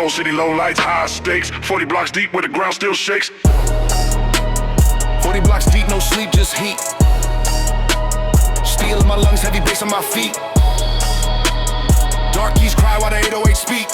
cold city, low lights, high stakes. 40 blocks deep where the ground still shakes. 40 blocks deep, no sleep, just heat. Steel in my lungs, heavy bass on my feet. Dark keys cry while the 808 speak.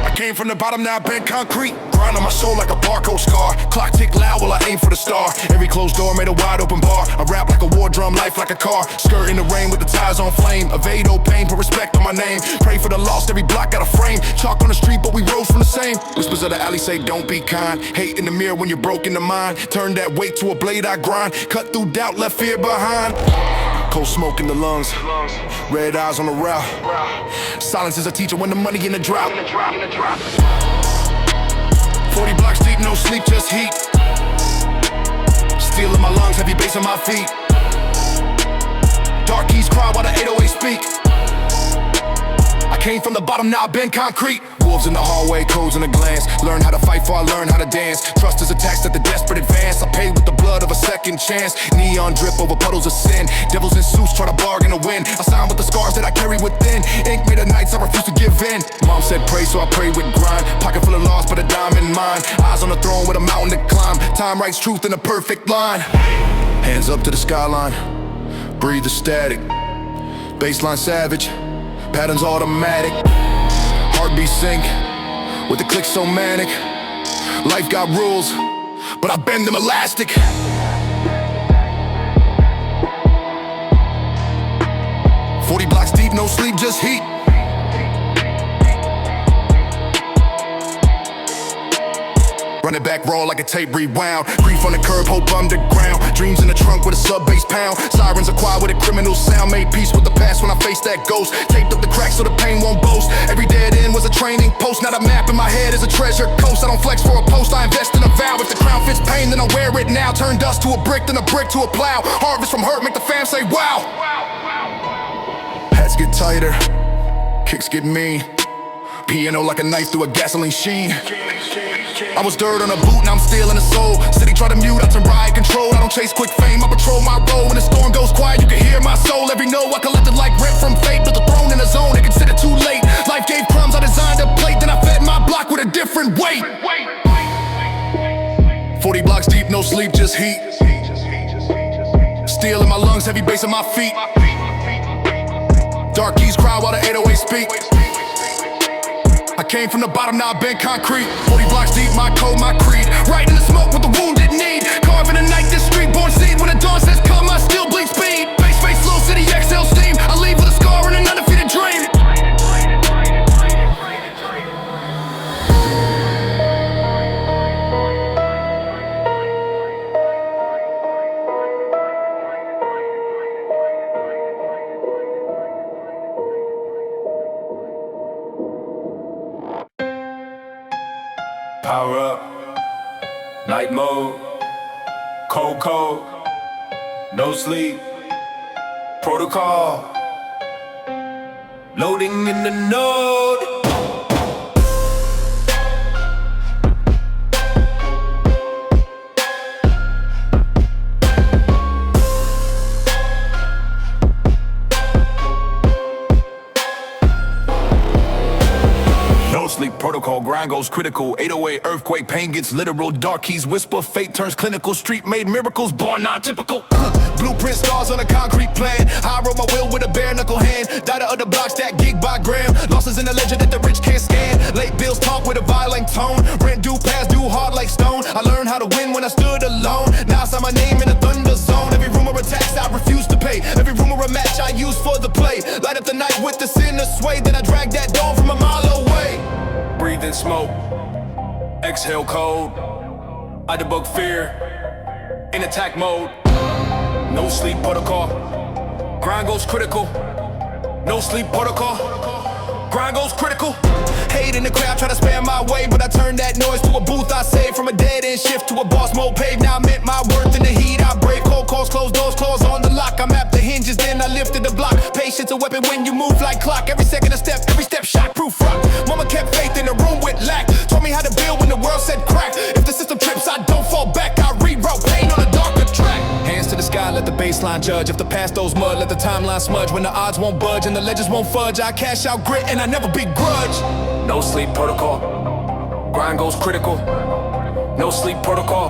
I came from the bottom, now I bend concrete. Grind on my soul like a barcode scar. Clock tick loud while I aim for the star. Every closed door made a wide open bar. I rap like a war drum, life like a car. Skirt in the rain with the tires on flame. Evade old pain, put respect on my name. Pray for the lost, every block got a frame. Chalk on the street, but we rose from the same. Whispers of the alley say don't be kind. Hate in the mirror when you're broke in the mind. Turn that weight to a blade I grind. Cut through doubt, left fear behind. Cold smoke in the lungs, red eyes on the route. Silence is a teacher when the money in the drought. 40 blocks deep, no sleep, just heat. Steel in my lungs, heavy bass on my feet. Dark keys cry while the 808 speak. I came from the bottom, now I bend concrete. Wolves in the hallway, codes in a glance. Learn how to fight before I learn how to dance. Trust is attached at the desperate advance. I paid with the blood of a second chance. Neon drip over puddles of sin. Devils in suits try to bargain to win. I sign with the scars that I carry within. Ink made of nights, I refuse to give in. Mom said pray, so I pray with grind. Pocket full of loss, but a dime in mine. Eyes on the throne with a mountain to climb. Time writes truth in a perfect line. Hands up to the skyline. Breathe the static. Baseline savage. Patterns automatic. Heartbeat sync with the click so manic. Life got rules, but I bend them elastic. "40 blocks deep, no sleep, just heat." Run it back raw like a tape rewound. Grief on the curb, hope underground. Dreams in the trunk with a sub-bass pound. Sirens are quiet with a criminal sound. Made peace with the past when I faced that ghost. Taped up the cracks so the pain won't boast. Every dead end was a training post. Not a map in my head is a treasure coast. I don't flex for a post, I invest in a vow. If the crown fits pain, then I wear it now. Turn dust to a brick, then a brick to a plow. Harvest from hurt, make the fam say wow. Hats get tighter, kicks get mean. Piano like a knife through a gasoline sheen. I was dirt on a boot, now I'm stealing a soul. City try to mute, I turn riot control. I don't chase quick fame, I patrol my role. When the storm goes quiet, you can hear my soul. Every note I collected like rent from fate. Built a throne in a zone, they consider too late. Life gave crumbs, I designed a plate. Then I fed my block with a different weight. 40 blocks deep, no sleep, just heat. Steel in my lungs, heavy bass on my feet. Dark keys cry while the 808 speak. I came from the bottom, now I bend concrete. 40 blocks deep, my code, my creed. Right in the smoke with the wounded need. Carving the night, this street born seed. When the dawn says come, I still bleed speed. Face, slow city, exhale steam. I leave with a scar and an undefeated dream. Power up, night mode, cold, no sleep, protocol, loading in the node. Sleep protocol, grind goes critical. 808 earthquake, pain gets literal. Dark keys whisper, fate turns clinical. Street made miracles, born non-typical. Blueprint stars on a concrete plan. I wrote my will with a bare knuckle hand. Data of the blocks, that gig by gram. Losses in the ledger that the rich can't scan. Late bills talk with a violent tone. Rent due, pass due, hard like stone. I learned how to win when I stood alone. Now I sign my name in a thunder zone. Every rumor a tax I refuse to pay. Every rumor a match I use for the play. Light up the night with the sinner sway. Then I drag that dawn from a mile away. Breathe in smoke, exhale cold. I debug fear, in attack mode. No sleep protocol, grind goes critical. No sleep protocol, grind goes critical. Hate in the crowd, try to spam my way, but I turned that noise to a booth. I saved from a dead end shift to a boss mode pave. Now I meant my worth in the heat. I break cold calls, closed doors, claws on the lock. I mapped the hinges, then I lifted the block. Patience a weapon when you move like clock. Every second a step, every step shock-proof rock. Mama kept faith in the room with lack. Taught me how to build when the world said crack. If the system trips, I don't fall back. I rewrote pain on a darker track. Hands to the sky, let let the baseline judge. If the past owes mud, let the timeline smudge. When the odds won't budge and the legends won't fudge, I cash out grit and I never begrudge. No sleep protocol, grind goes critical. No sleep protocol,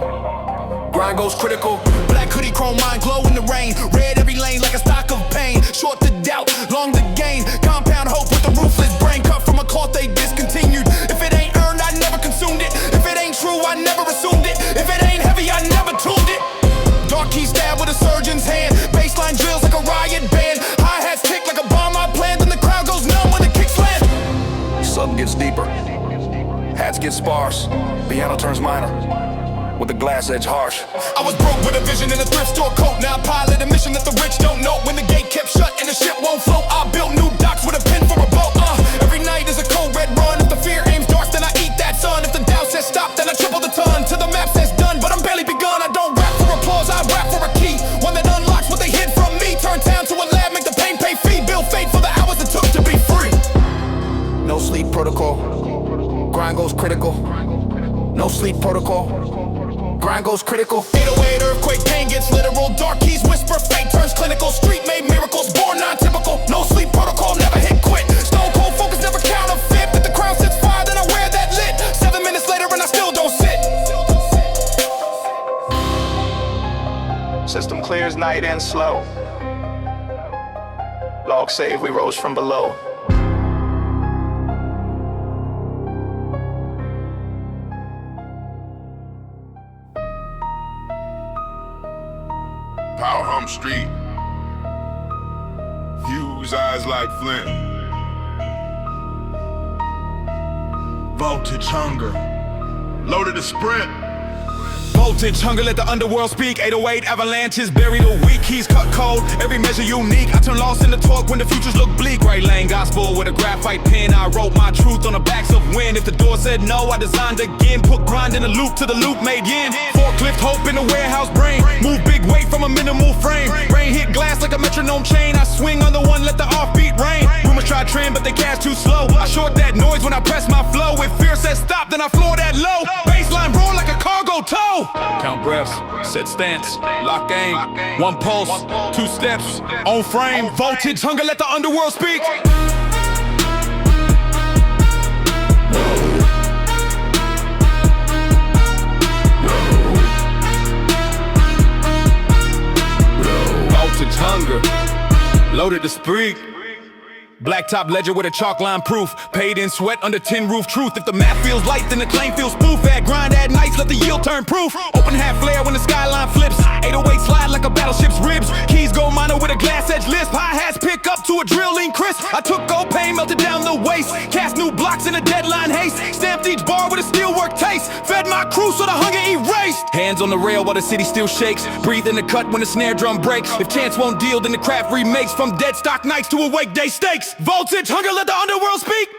grind goes critical. Black hoodie, chrome mind, glow in the rain. Red every lane like a stock of pain. Short to doubt, long to gain. Compound hope with a ruthless brain. Cut from a cloth they discontinued. If it ain't earned, I never consumed it. If it ain't true, I never assumed it. If it ain't heavy, I never tuned it. Dark key stab with a surgeon's hand. Baseline drills like a riot band. Hi-hats tick like a bomb I planned. And the crowd goes numb when the kicks land. Something gets deeper, hats get sparse. Piano turns minor, with the glass edge harsh. I was broke with a vision in a thrift store coat. Now I pilot a mission that the rich don't know. When the gate kept shut and the ship won't float, I built new docks with a pin for a boat. Every night is a cold red run. If the fear aims darts, then I eat that sun. If the doubt says stop, then I triple the ton. Till the map says done, but I'm barely begun. I don't rap for applause, I rap for a key. One that unlocks what they hid from me. Turn town to a lab, make the pain pay fee. Build fate for the hours it took to be free. No sleep protocol, grind goes critical. No sleep protocol, grind goes critical. 808 earthquake, pain gets literal. Dark keys whisper, fate turns clinical. Street made miracles, born non-typical. No sleep protocol, never hit quit. Stone cold focus, never counterfeit. If the crown sits fire, then I wear that lit. 7 minutes later and I still don't sit. System clears night and slow. Log save, we rose from below. Power Hum Street. Fuse eyes like flint. Voltage hunger. Loaded to sprint. Voltage, hunger, let the underworld speak. 808 avalanches, bury the weak. Keys cut cold, every measure unique. I turn lost into talk when the futures look bleak. Right lane gospel with a graphite pen. I wrote my truth on the backs of wind. If the door said no, I designed again. Put grind in the loop till the loop made yen. Forklift hope in the warehouse brain. Move big weight from a minimal frame. Rain hit glass like a metronome chain. I swing on the one, let the offbeat rain. Rumors try trend, but they cast too slow. I short that noise when I press my flow. If fear says stop, then I floor that low. Baseline roar like a cargo tow. Count breaths, set stance, lock aim. One pulse, 2 steps, on frame. Voltage, hunger, let the underworld speak. Voltage, hunger, loaded to speak. Blacktop ledger with a chalk line proof. Paid in sweat under tin roof truth. If the math feels light, then the claim feels spoof. Add grind, add nights, let the yield turn proof. Open half flare when the skyline flips. 808 slide like a battleship's ribs. Keys go minor with a glass edge lisp. Hi-hats pick up to a drilling crisp. I took old pain, melted down the waist. Cast new blocks in a deadline haste. Stamped each bar with a steelwork taste. Fed my crew so the hunger erased. Hands on the rail while the city still shakes. Breathe in the cut when the snare drum breaks. If chance won't deal, then the craft remakes. From dead stock nights to awake day stakes. Voltage, hunger, let the underworld speak.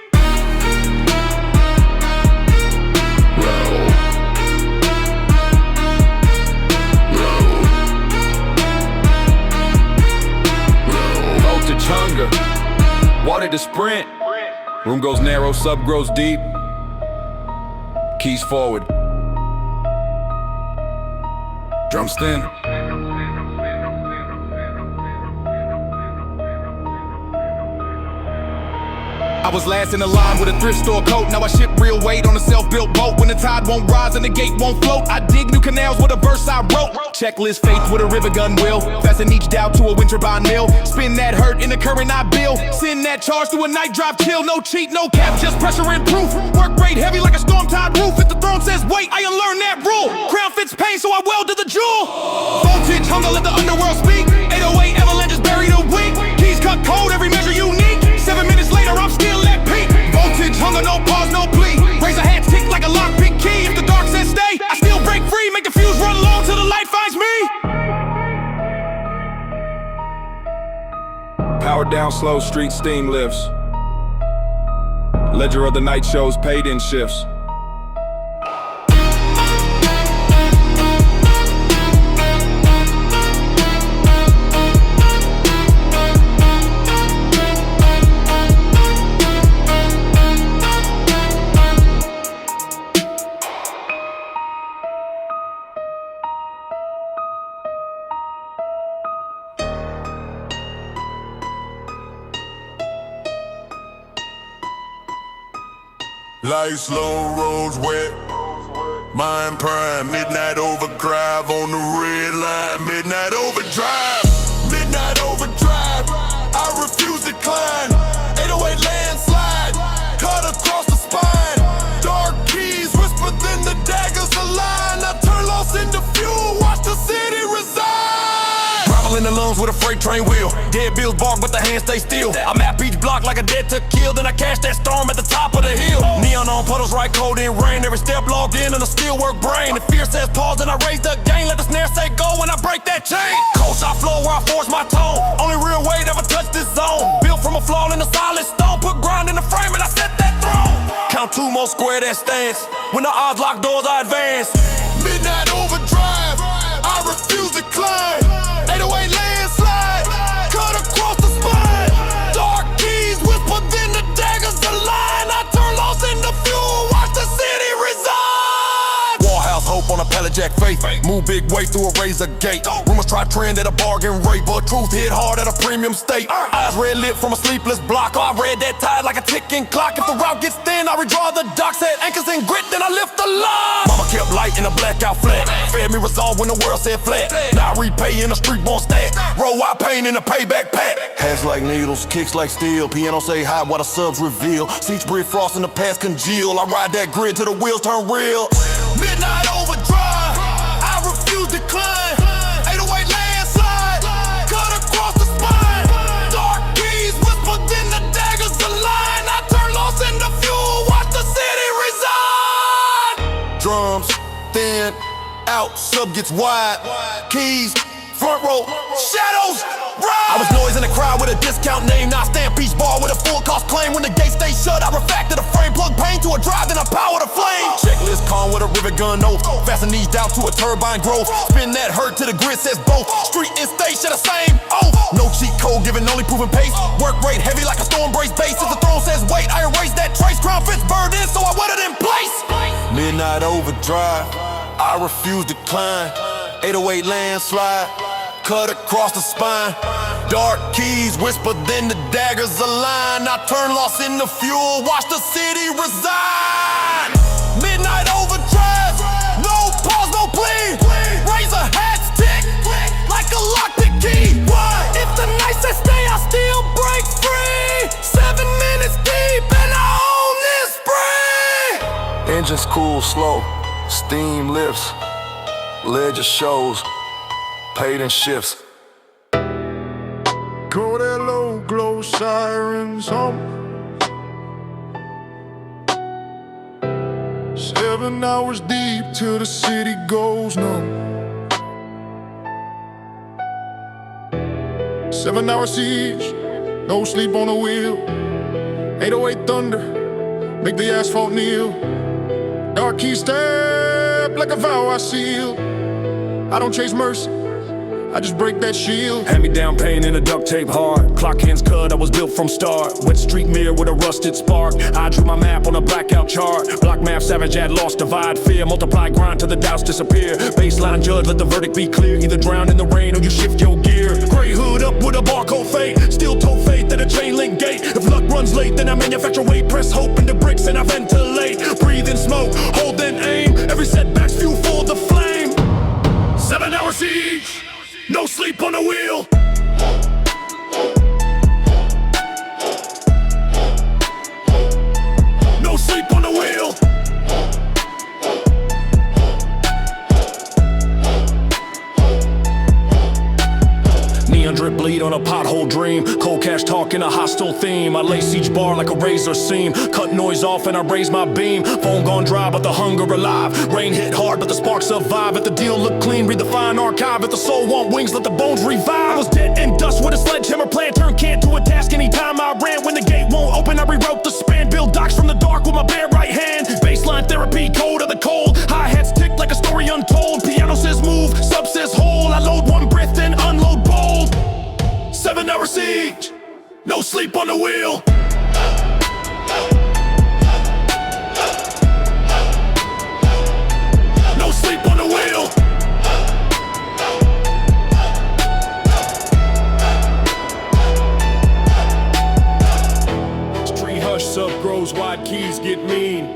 Voltage, hunger, water to sprint. Room goes narrow, sub grows deep. Keys forward, drums thin. I was last in the line with a thrift store coat. Now I ship real weight on a self-built boat. When the tide won't rise and the gate won't float, I dig new canals with a verse I wrote. Checklist faith with a river gun wheel. Fasten each doubt to a wind turbine mill. Spin that hurt in the current I build. Send that charge to a night drive kill. No cheat, no cap, just pressure and proof. Work rate heavy like a storm tide roof. If the throne says wait, I unlearn that rule. Crown fits pain, so I welded the jewel. Voltage, hunger, let the underworld speak. 808 avalanches bury the weak. Keys cut cold, every measure unique. 7 minutes later, I'm still at peak. Voltage, hunger, no pause, no plea. Raise a hat, tick like a lockpick key. If the dark says stay, I still break free. Make the fuse run long till the light finds me. Powered down slow, street steam lifts. Ledger of the night shows paid in shifts. Light slow, roads wet. Mind prime, midnight overdrive on the red line. Midnight overdrive, midnight overdrive. I refuse to climb. 808 landslide, cut across the spine. Dark keys whisper, then the daggers align. I turn lost into fuel, watch the city resign. Gravel in the lungs with a freight train wheel. Dead bills bark, but the hands stay still. I map each block like a dead to kill. Then I catch that storm at the top of the hill. Neon on puddles, right cold in rain. Every step logged in a steelwork brain. If fear says pause, then I raise the gain. Let the snare say go when I break that chain. Cold shot flow where I force my tone. Only real weight ever touched this zone. Built from a flaw in a solid stone. Put grind in the frame and I set that throne. Count two more square that stance. When the odds lock doors, I advance. Midnight overdrive, I refuse to climb. 808 landslide, cut across the spine. Dark keys whisper, then the daggers align. I turn lost into fuel, watch the city resign. Warhouse hope on a pallet jack faith. Move big way through a razor gate. Rumors try trend at a bargain rate, but truth hit hard at a premium state. Eyes red lit from a sleepless block. I read that tide like a ticking clock. If the route gets thin, I redraw the dock. Said anchors in grit, then I lift the line. Mama kept light in a blackout flat. Fed me resolve when the world said flat. Now I repay in a street born stat. Roll wide pain in a payback pack. Hands like needles, kicks like steel. Piano say hi while the subs reveal. Seats breathe frost in the past congeal. I ride that grid till the wheels turn real. Midnight overdrive, I refuse to climb. 808 landslide, cut across the spine. Dark keys whisper, then the daggers align. I turn lost into fuel, watch the city resign. Drums, thin, out, sub gets wide. Keys, front row, shadows, ride. I was noise in the crowd with a discount name. Now I stand beach bar with a full cost claim. When the gates stay shut, I refactor the frame. Plug paint to a drive, then I power the flame. Checklist con with a rivet gun oath. Fasten these down to a turbine growth. Spin that hurt till the grid says both. Street and stage share the same oath. No cheat code given, only proven pace. Work rate heavy like a storm brace base. If the throne says wait, I erase that trace. Crown fits bird in, so I wet it in place. Midnight overdrive, I refuse to climb. 808 landslide, cut across the spine. Dark keys whisper, then the daggers align. I turn lost into fuel, watch the city resign. Midnight overdrive, no pause, no plea. Razor hats tick, like a lockpick key. If the night says stay, I still break free. 7 minutes deep and I own this spree. Engines cool slow, steam lifts. Ledger shows, paid in shifts. Go that low glow sirens hum. 7 hours deep till the city goes numb. 7-hour siege, no sleep on the wheel. 808 thunder, make the asphalt kneel. Dark key stab like a vow I seal. I don't chase mercy, I just break that shield. Hand-me-down pain in a duct tape heart. Clock hands cut, I was built from start. Wet street mirror with a rusted spark. I drew my map on a blackout chart. Block map, savage ad lost, divide, fear. Multiply, grind till the doubts disappear. Baseline judge, let the verdict be clear. Either drown in the rain or you shift your gear. Gray hood up with a barcode fate. Still tote faith at a chain link gate. If luck runs late, then I manufacture weight. Press hope into bricks and I ventilate. Breathe in smoke, hold then aim. Every setback's fuel for the flame. 7-hour siege, no sleep on the wheel. No sleep on the wheel. Neon drip bleed on a pothole dream. Cold cash talk in a hostile theme. I lace each bar like a razor seam. Cut noise off and I raise my beam. Phone gone dry but the hunger alive. Rain hit hard but the sparks survive. If the deal look clean, read the fine archive. If the soul want wings, let the bones revive. I was dead and dust with a sledgehammer plan. Turn can't to a task anytime I ran. When the gate won't open, I rewrote the span. Build docks from the dark with my bare right hand. Baseline therapy, code of the cold. Hi-hats tick like a story untold. Piano says move, sub says hold. I load one breath then unload bold. 7-hour siege, no sleep on the wheel. No sleep on the wheel. Street hush, sub grows, wide keys get mean.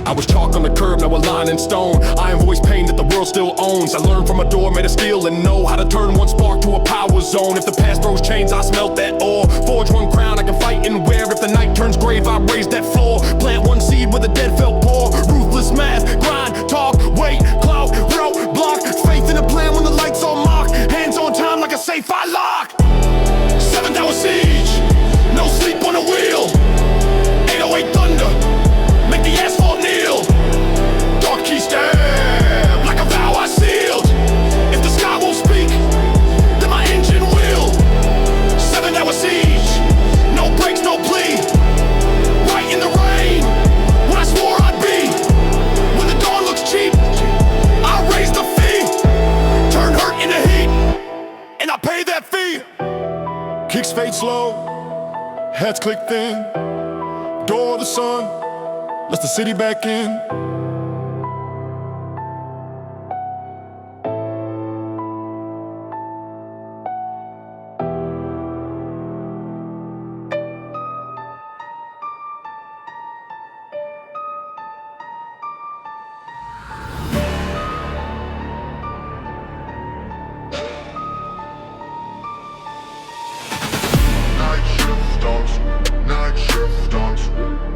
I was chalk on the curb, now a line in stone. I invoice pain that the world still owns. I learned from a door made of steel and know how to turn one spark to a power zone. If the past throws chains, I smelt that ore. Forge one crown I can fight and wear. If the night turns grave, I raise that floor. Plant one seed where the dead fell poor. Ruthless math, grind, talk, wait, clout, route, block. Faith in a plan when the lights on mock. Hands on time like a safe I lock. 7th hour siege, no sleep on the wheel. 808 thunder, make the asphalt kneel. Dark key stab, like a vow I sealed. If the sky won't speak, then my engine will. 7th hour siege, no breaks, no plea. Right in the rain, when I swore I'd be. When the dawn looks cheap, I raise the fee. Turn hurt into heat, and I pay that fee. Kicks fade slow, heads click thin. Door of the sun, lets the city back in.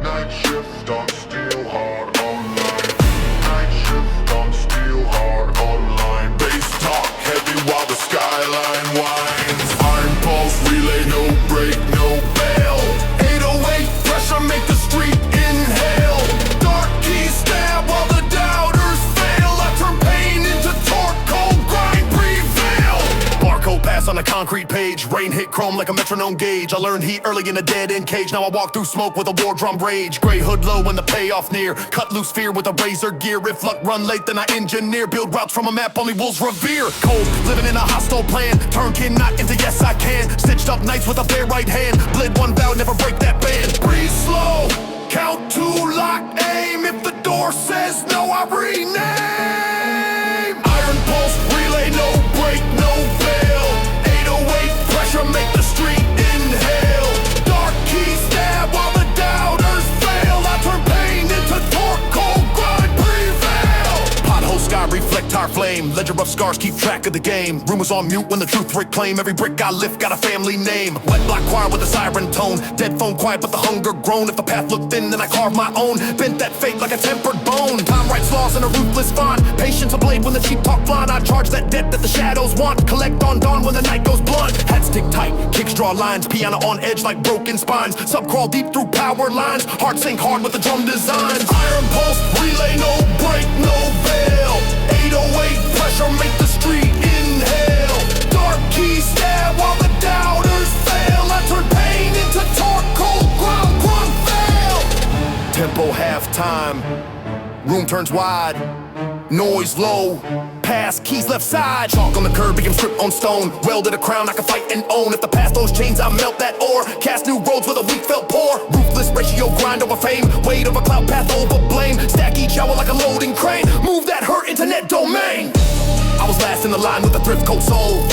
Night shift on steel hard online. Night shift on steel hard online. Bass talk heavy while the skyline winds. Iron pulse relay, no break, no bail. 808 pressure make the street inhale. Dark key stab while the doubters fail. I turn pain into torque, cold grind prevail. Barcode pass on a concrete page. Rain hit chrome like a metronome gauge. I learned heat early in a dead-end cage. Now I walk through smoke with a war drum rage. Gray hood low when the payoff near. Cut loose fear with a razor gear. If luck run late, then I engineer. Build routes from a map only wolves revere. Cold, living in a hostile plan. Turn kin not into yes I can. Stitched up nights with a bare right hand. Bled one vow, never break that band. Breathe slow, count to lock aim. If the door says no, I rename. Iron pulse relay, no break, no fail. 808 pressure make the street inhale. Dark key stab while the doubters fail. I turn pain into torque, cold grind prevail. Pothole sky reflect our flame. Ledger of scars keep track of the game. Rumors on mute when the truth reclaim. Every brick I lift got a family name. Wet block choir with a siren tone. Dead phone quiet but the hunger grown. If the path looked thin then I carve my own. Bent that fate like a tempered bone. Time writes laws in a ruthless font. Patience a blade when the cheap talk blind. I charge that debt that the shadows want. Collect on dawn when the night goes blunt. Hats stick tight, kicks draw lines. Piano on edge like broken spines. Sub crawl deep through power lines. Heart sink hard with the drum designs. Iron pulse relay, no break, no bail. 808 pressure make the street inhale. Dark key stab while the doubters fail. I turn pain into torque, cold ground, grunt fail. Tempo halftime, room turns wide. Noise low, pass keys left side. Chalk on the curb, became strip on stone. Welded a crown I can fight and own. If the past those chains, I melt that ore. Cast new roads where the weak felt poor. Ruthless ratio grind over fame. Weight of a cloud path over blame. Stack each hour like a loading crane. Move that hurt into net domain. I was last in the line with a thrift coat soul.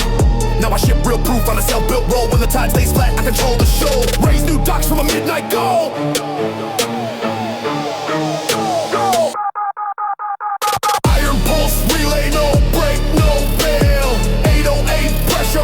Now I ship real proof on a self-built roll. When the tide stays flat, I control the show. Raise new docks from a midnight goal.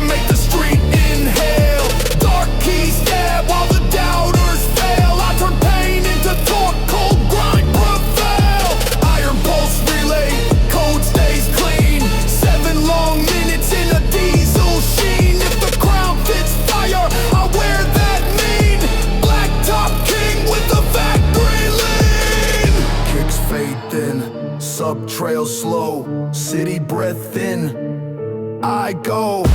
Make the street inhale. Dark key stab while the doubters fail. I turn pain into torque, cold grind prevail. Iron pulse relay, code stays clean. 7 long minutes in a diesel sheen. If the crown fits fire, I wear that mean. Black top king with the factory lean. Kicks fade thin, sub trail slow. City breath in, I go.